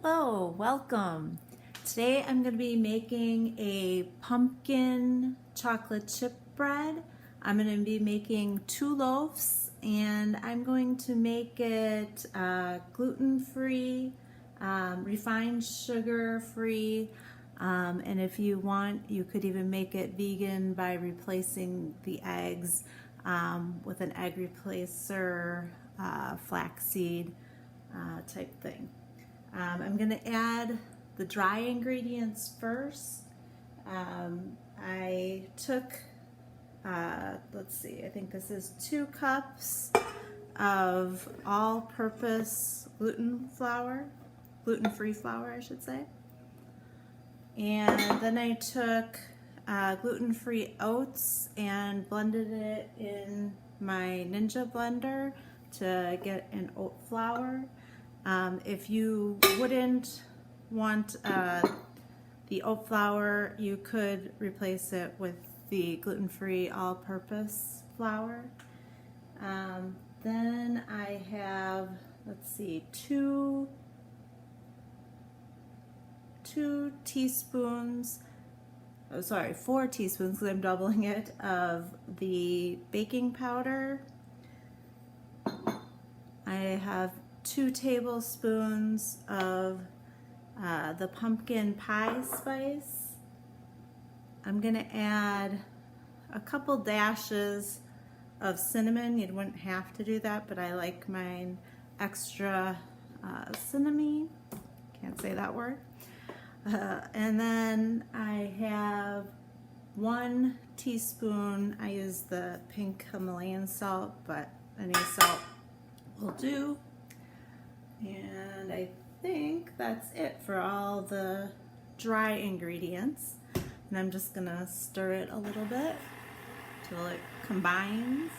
Hello, welcome. Today I'm going to be making a pumpkin chocolate chip bread. I'm going to be making 2 loaves and I'm going to make it gluten-free, refined sugar-free, and if you want you could even make it vegan by replacing the eggs with an egg replacer, flaxseed type thing. I'm going to add the dry ingredients first. I took, let's see, I think this is 2 cups of all-purpose gluten-free flour, I should say. And then I took gluten-free oats and blended it in my Ninja blender to get an oat flour. If you wouldn't want the oat flour, you could replace it with the gluten-free all-purpose flour. Then I have, let's see, 2 teaspoons, oh sorry, 4 teaspoons because I'm doubling it, of the baking powder. I have 2 tablespoons of the pumpkin pie spice. I'm gonna add a couple dashes of cinnamon. You wouldn't have to do that, but I like mine extra cinnamon. Can't say that word. And then I have 1 teaspoon, I use the pink Himalayan salt, but any salt will do. And I think that's it for all the dry ingredients. And I'm just gonna stir it a little bit till it combines.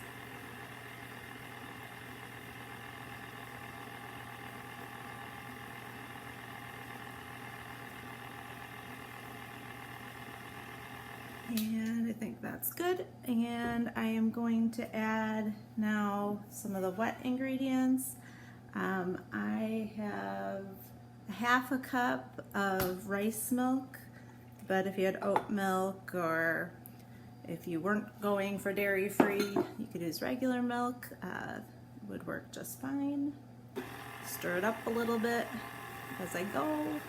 And I think that's good. And I am going to add now some of the wet ingredients. I have 1/2 cup of rice milk, but if you had oat milk or if you weren't going for dairy free, you could use regular milk. It would work just fine. Stir it up a little bit as I go.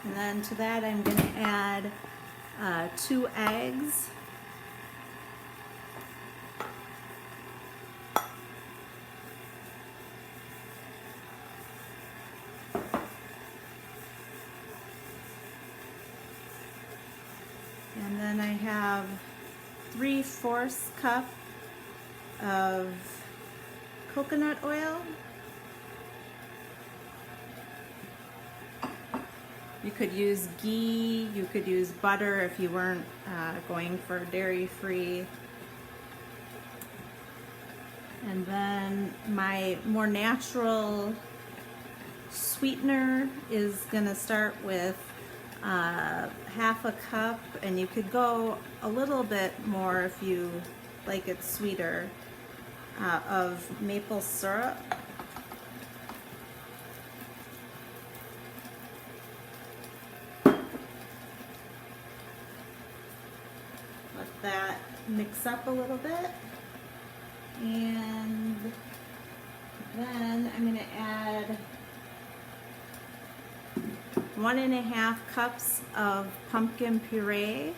And then to that I'm going to add 2 eggs. And then I have 3/4 cup of coconut oil. You could use ghee, you could use butter if you weren't going for dairy free. And then my more natural sweetener is gonna start with 1/2 cup, and you could go a little bit more if you like it sweeter, of maple syrup. Let that mix up a little bit, and then I'm going to add 1.5 cups of pumpkin puree.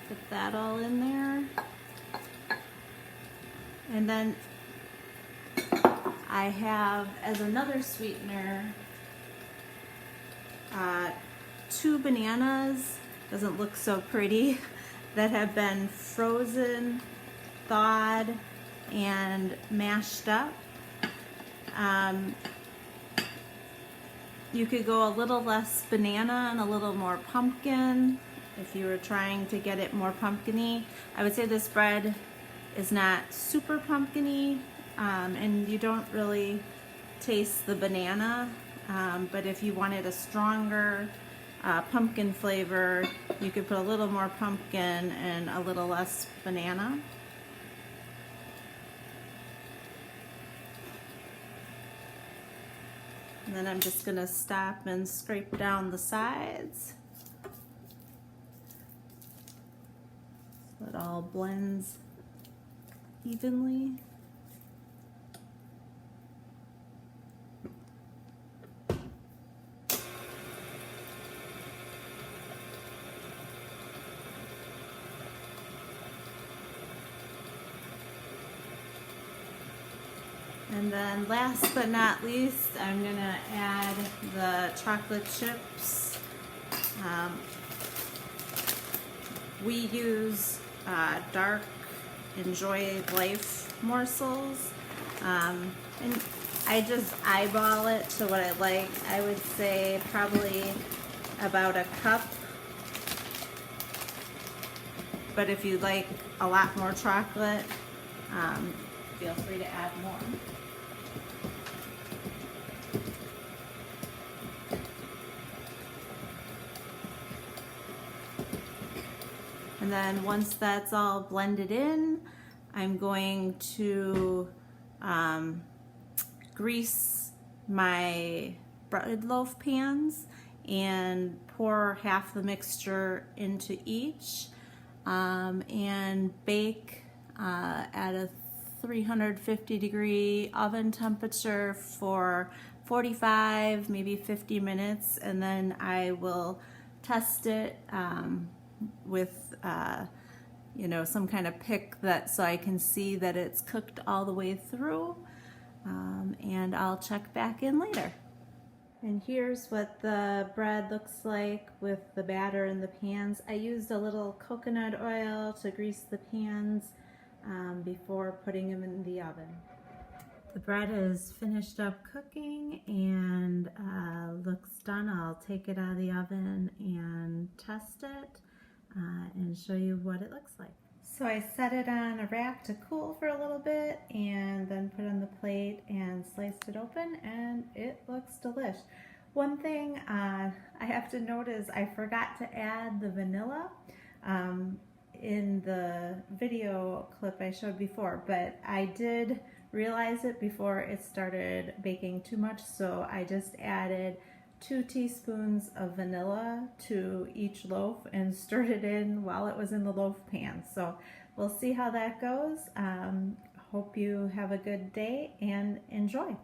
Put that all in there. And then I have, as another sweetener, 2 bananas, doesn't look so pretty, that have been frozen, thawed, and mashed up. You could go a little less banana and a little more pumpkin. if you were trying to get it more pumpkin-y. I would say this bread is not super pumpkin-y, and you don't really taste the banana, but if you wanted a stronger pumpkin flavor, you could put a little more pumpkin and a little less banana. And then I'm just gonna stop and scrape down the sides so it all blends evenly. And then last but not least, I'm gonna add the chocolate chips. We use dark Enjoy Life morsels. And I just eyeball it to what I like. I would say probably about a cup. But if you like a lot more chocolate, feel free to add more. And then once that's all blended in, I'm going to grease my bread loaf pans and pour half the mixture into each and bake at a 350 degree oven temperature for 45, maybe 50 minutes, and then I will test it with you know, some kind of pick that so I can see that it's cooked all the way through, and I'll check back in later. And here's what the bread looks like with the batter in the pans. I used a little coconut oil to grease the pans before putting them in the oven. The bread is finished up cooking and looks done. I'll take it out of the oven and test it and show you what it looks like. So I set it on a rack to cool for a little bit and then put it on the plate and sliced it open, and it looks delish. One thing I have to note is I forgot to add the vanilla in the video clip I showed before, but I did realize it before it started baking too much, so I just added 2 teaspoons of vanilla to each loaf and stirred it in while it was in the loaf pan. So we'll see how that goes. Hope you have a good day and enjoy.